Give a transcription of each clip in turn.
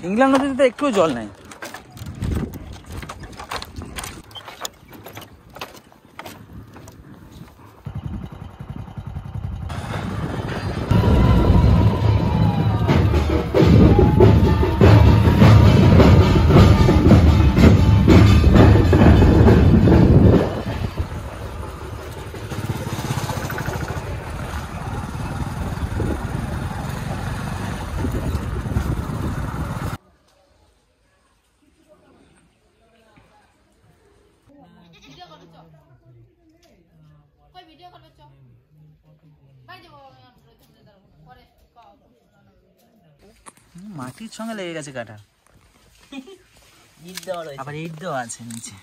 England নদীতে তো একটুও জল নাই। মাটির সঙ্গে লেগে গেছে কাটা, আবার ইট দেওয়া আছে নিচে।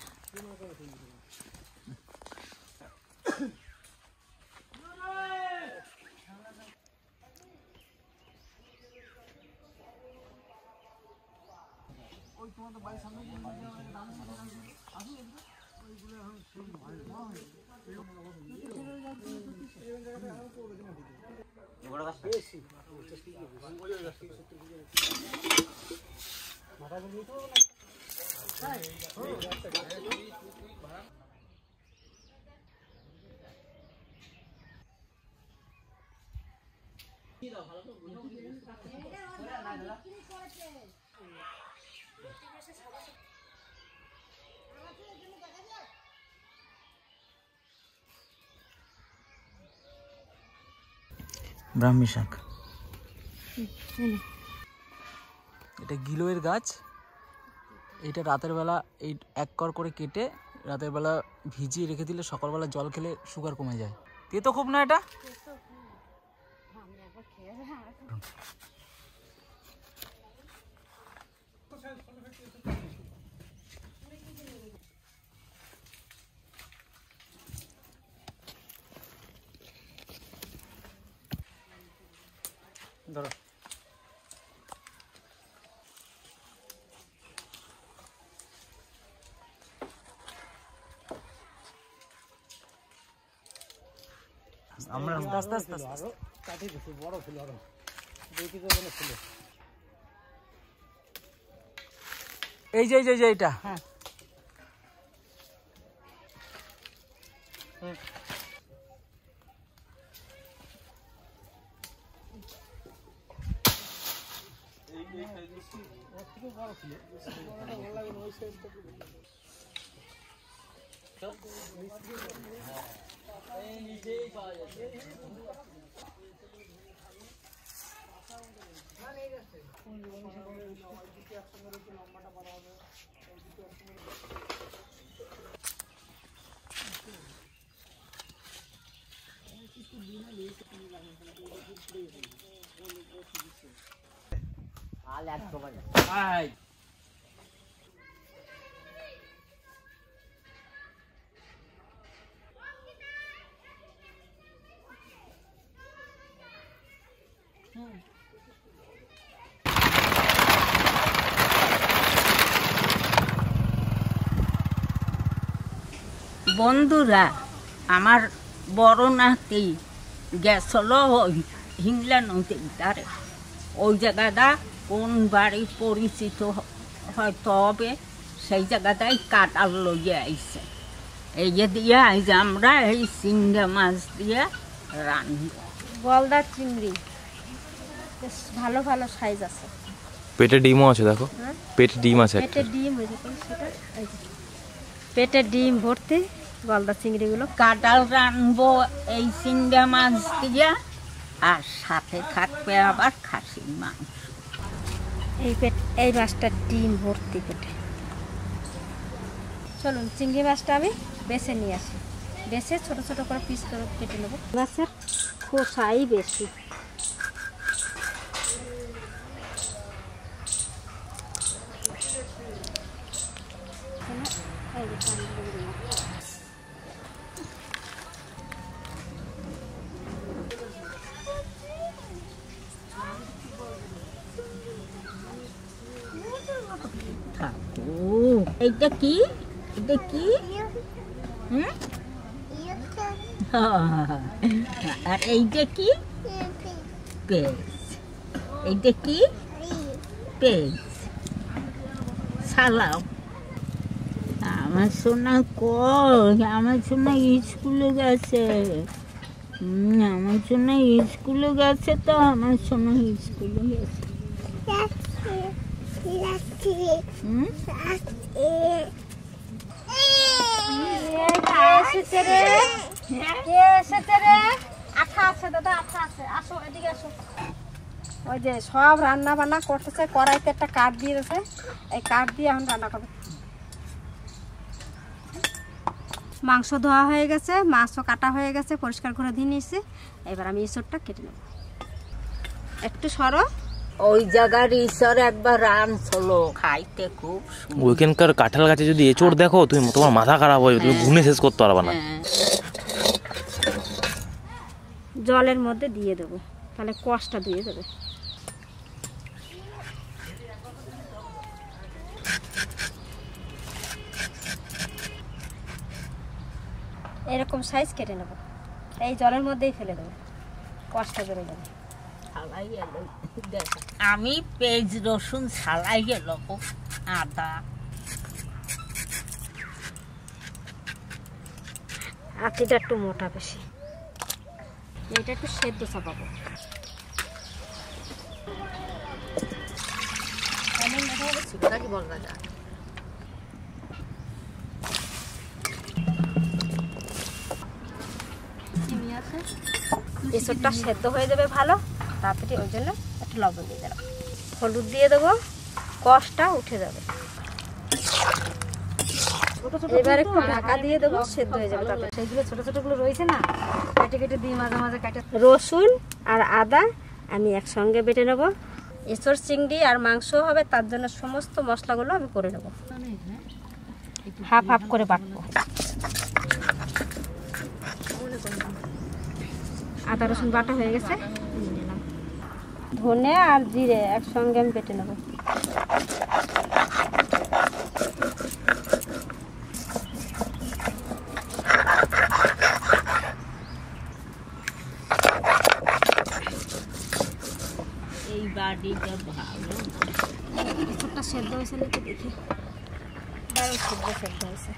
ব্রাহ্মী শাক, এটা গিলোয়ের গাছ। এটা রাতের বেলা এই এক কর করে কেটে রাতের বেলা ভিজিয়ে রেখে দিলে সকালবেলা জল খেলে সুগার কমে যায়। তেতো খুব না এটা? ধরো আমরা আস্তে আস্তে আস্তে কাটি দিছি, বড় ছিল আরো দেখি তো মনে ছিল। এই যে এইটা, হ্যাঁ বন্ধুরা, আমার বড় নাতি গেছিল ওই হিংলা নদীর ধারে। ওই জায়গাটা কোন বাড়ি পরিচিত হয়তো হবে, সেই জায়গাটাই কাটাল লইয়া আইছে। এই যে দিয়ে আইজ আমরা এই চিংড়া মাছ দিয়ে রান্না। গলদা চিংড়ি বেশ ভালো ভালো সাইজ আছে। পেটে ডিমও আছে, দেখো পেটে ডিম আছে, পেটে ডিম হয়েছে সেটা, পেটে ডিম ভর্তি গলদা চিংড়িগুলো। কাটাল রানবো এই চিংড়া মাছ দিয়ে, আর সাথে থাকবে আবার খাসির মাংস। এই মাছটা ডিম ভর্তি পেটে। চলুন চিংড়ি মাছটা আমি বেছে নিয়ে আসি, বেছে ছোট ছোট করে পিস করে কেটে নেবো। মাছের খোসাই বেশি। এইটা কি? এটা কি? আর এইটা কি? পেঁয়াজ। এইটা কি? পেঁয়াজ। সালাম। আমার সোনা কই? আমার সোনা স্কুলে গেছে। আমার সোনা স্কুলে গেছে তো, আমার সোনা স্কুলে গেছে। ওই যে সব রান্না বান্না করতেছে, কড়াইতে একটা কাঠ দিয়ে দিয়েছে, এই কাঠ দিয়ে এখন রান্না করবে। মাংস ধোয়া হয়ে গেছে, মাছও কাটা হয়ে গেছে, পরিষ্কার করে দিয়ে নিয়েছি। এবার আমি এঁচড়টা কেটে নেব। একটু সরো। ওই জায়গার ঈশ্বর একবার রান চলো, খাইতে খুব ওইখানকার কাঁঠাল গাছে যদি এঁচড় দেখো তুমি, তোমার মাথা খারাপ হয়ে তুমি গুনে শেষ করতে পারবে না। জলের মধ্যে দিয়ে দেবো, তাহলে কষটা দিয়ে দেবে। এরকম সাইজ কেটে নেব, এই জলের মধ্যেই ফেলে দেবো, কষটা বেড়ে যাবে। আমি পেঁয়াজ রসুন ছালাই গেল, আদা আটিটা একটু মোটা বেশি, এটা একটু সেদ্ধ চাপাবো। এসবটা সেদ্ধ হয়ে যাবে ভালো তাড়াতাড়ি, ওই জন্য একটু লবণ দিয়ে দিলাম, হলুদ দিয়ে দেবো, কষটা উঠে যাবে। এবার একটু ঢাকা দিয়ে দেবো, সেদ্ধ হয়ে যাবে। তারপরে সেইগুলো ছোট ছোটগুলো রয়েছে না, কেটে কেটে দিয়ে মাঝে মাঝে কাটে। রসুন আর আদা আমি একসঙ্গে বেটে নেব। এঁচড় চিংড়ি আর মাংস হবে, তার জন্য সমস্ত মশলাগুলো আমি করে নেব, হাফ হাফ করে বাটবো। আদা রসুন বাটা হয়ে গেছে, ধনে আর জিরে একসঙ্গে আমি বেটে নেব। এই বাড়িটা ভালো, কিছুটা সেদ্ধ হয়েছে নাকি দেখি। দারুণ সেদ্ধ হয়েছে।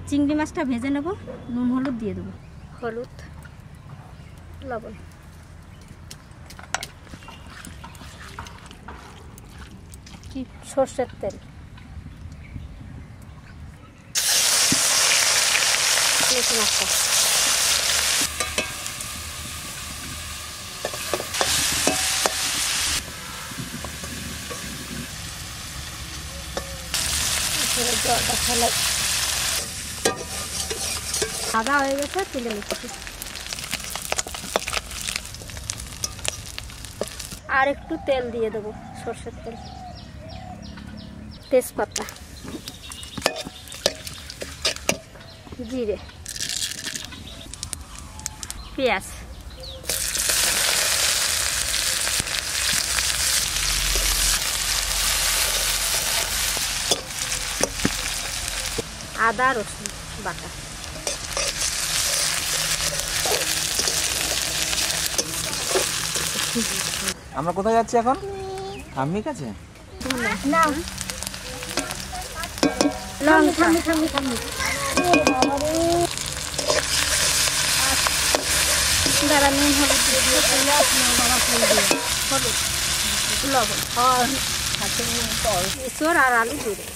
চিংড়ি মাছটা ভেজে নেব, নুন হলুদ দিয়ে দেবো, হলুদ লবণ, কি সর্ষের তেল, মাছটা সাদা হয়ে গেছে, তুলে নিচ্ছি। আর একটু তেল দিয়ে দেবো, সর্ষের তেল, তেজপাতা, জিরে, পেঁয়াজ, আদা রসুন বাটা। আমরা কোথায় যাচ্ছি এখন? আমি কাছে না লঙ্কা, দাঁড়া, নুন হলুদ দিয়ে দিয়ে, হলুদ লবণ, এঁচড় আর আলু দিয়ে দেবো।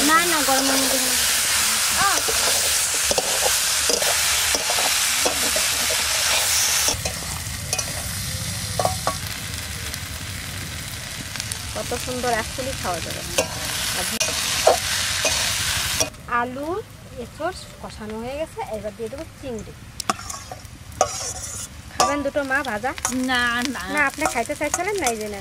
না না, গরমের মধ্যে কত সুন্দর অ্যাকচুয়ালি খাওয়া যাবে। আলু এঁচড় কষানো হয়ে গেছে, এবার দিয়ে দেবো চিংড়ি। খাবেন দুটো মা ভাজা? না না না, আপনি খাইতে চাইছিলেন না, এই জন্য।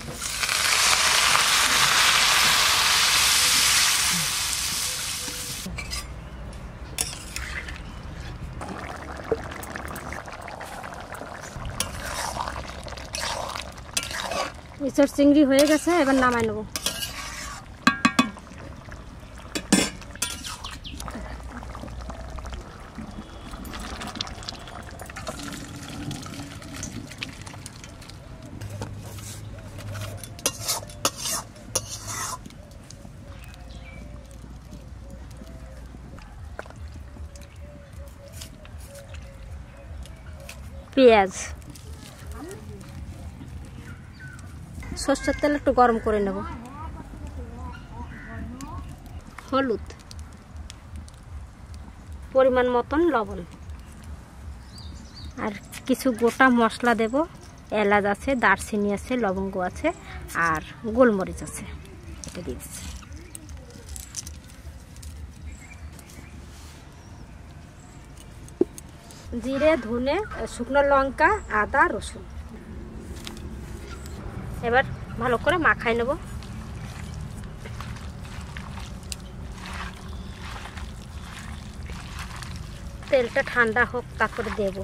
এঁচড় চিংড়ি হয়ে গেছে, এবার নামাই নেব। পেঁয়াজ, সরষের তেল একটু গরম করে নেব, হলুদ, পরিমাণ মতন লবণ, আর কিছু গোটা মশলা দেব। এলাচ আছে, দারচিনি আছে, লবঙ্গ আছে, আর গোলমরিচ আছে। এটা দিয়ে দিচ্ছি। জিরে, ধনে, শুকনো লঙ্কা, আদা, রসুন। এবার ভালো করে মাখাই নেব। তেলটা ঠান্ডা হোক, তারপরে দেব।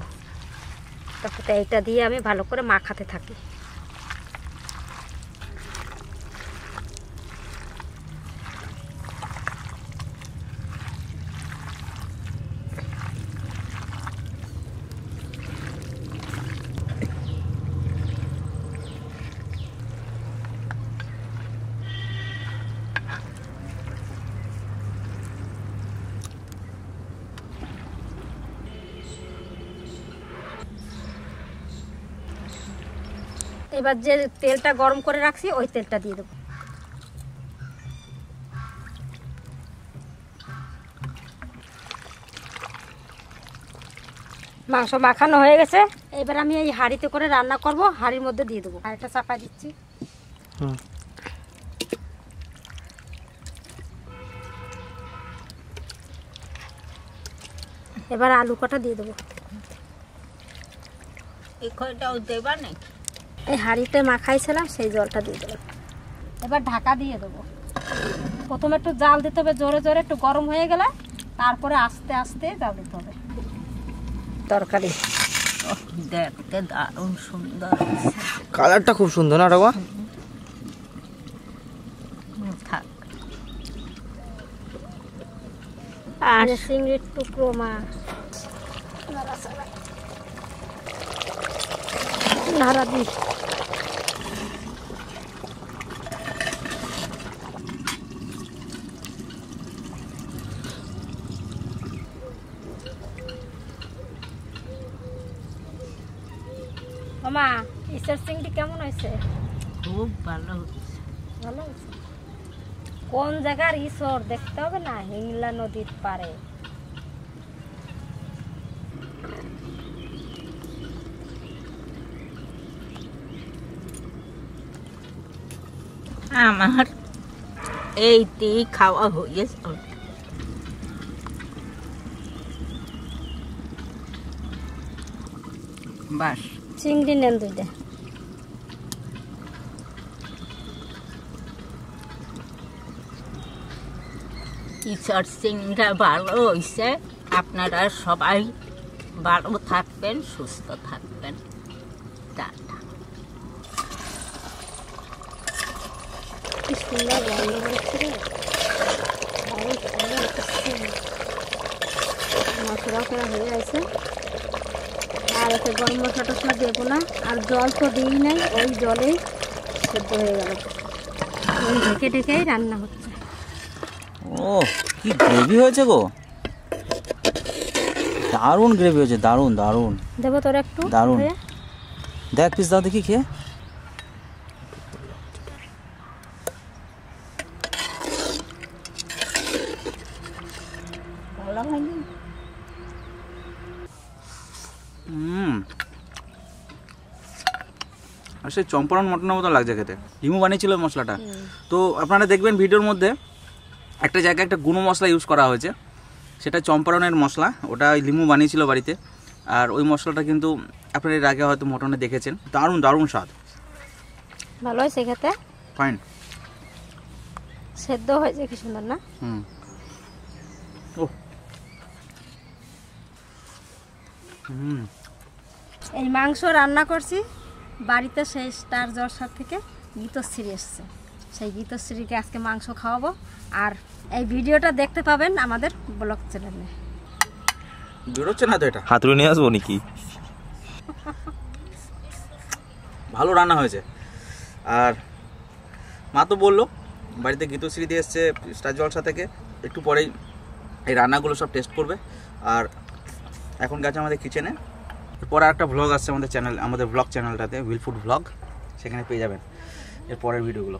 তারপরে এইটা দিয়ে আমি ভালো করে মাখাতে থাকি। এবার যে তেলটা গরম করে রাখছি ওই তেলটা দিয়ে দেবো। মাংস মাখানো হয়ে গেছে। এবার আমি এই হাঁড়িতে করে রান্না করব, হাঁড়ির মধ্যে দিয়ে দেবো। হাঁড়িটা চাপাই দিচ্ছি। এবার আলু কটা দিয়ে দেবো। এখনটাও দেবা নাকি? এই হাঁড়িতে মাখাইছিলাম সেই জলটা দিয়ে দেবো। এবার ঢাকা দিয়ে দেবো। প্রথমে একটু জাল দিতে হবে, জোরে জোরে, একটু গরম হয়ে গেলে তারপরে আস্তে আস্তে জাল দিতে হবে। তরকারি দেখতে দারুণ সুন্দর, কালারটা খুব সুন্দর না রাগা? থাক। আর চিংড়ির টুকরো মাছ নাড়া দিই। মামা, ইসের চিংড়ি কেমন হয়েছে? খুব ভালো হচ্ছে। ভালো হয়েছে। কোন জায়গার ঈশ্বর দেখতে হবে না, হিংলা নদীর পারে। আমার এইটি খাওয়া হয়েছে। বাস, চিংড়ি নেন দুইটা। ইচড় চিংড়া ভালো হয়েছে। আপনারা সবাই ভালো থাকবেন, সুস্থ থাকবেন। টাটা। কি সুন্দর গন্ধ বেরোচ্ছে রে। দারুণ সুন্দর লাগছে। মশলা করা হয়ে গেছে। আর এতে গরম মশলা টসলা দেবো না, আর জল তো দিই নাই, ওই জলেই সেদ্ধ হয়ে গেল। ওই ঢেকে ঢেকেই রান্না হচ্ছে। ও কি গ্রেভি হয়েছে গো, দারুণ গ্রেভি হয়েছে, দারুণ দারুণ। দেবো তোর একটু? দারুণ। দেখ পিস দাও দেখি খেয়ে। ভালো হয়নি? আর সেই চম্পারণ মটনের মতো লাগছে খেতে। লিমু বানিয়েছিল মশলাটা। তো আপনারা দেখবেন ভিডিওর মধ্যে একটা জায়গায় একটা গুঁড়ো মশলা ইউজ করা হয়েছে, সেটা চম্পারণের মশলা। ওটা লিমু বানিয়েছিল বাড়িতে। আর ওই মশলাটা কিন্তু আপনারা এর আগে হয়তো মটনে দেখেছেন। দারুণ দারুণ স্বাদ। ভালো হয়েছে খেতে, ফাইন। সেদ্ধ হয়েছে কি সুন্দর না? ও এই মাংস রান্না করছি বাড়িতে, সেই স্টার জলসার থেকে গীতশ্রী এসছে। সেই গীতশ্রীকে আজকে মাংস খাওয়াবো। আর এই ভিডিওটা দেখতে পাবেন আমাদের ব্লগ চ্যানেলে। বেরোচ্ছে না তো এটা? হাতুড়ে নিয়ে আসবো নাকি? ভালো রান্না হয়েছে। আর মা তো বললো বাড়িতে গীতশ্রী দিয়ে এসছে স্টার জলসা থেকে, একটু পরেই এই রান্নাগুলো সব টেস্ট করবে। আর এখন গেছে আমাদের কিচেনে এরপরে একটা ভ্লগ আসছে আমাদের চ্যানেল, আমাদের ব্লগ চ্যানেলটাতে, ভিলফুড ব্লগ, সেখানে পেয়ে যাবেন এর পরের ভিডিওগুলো।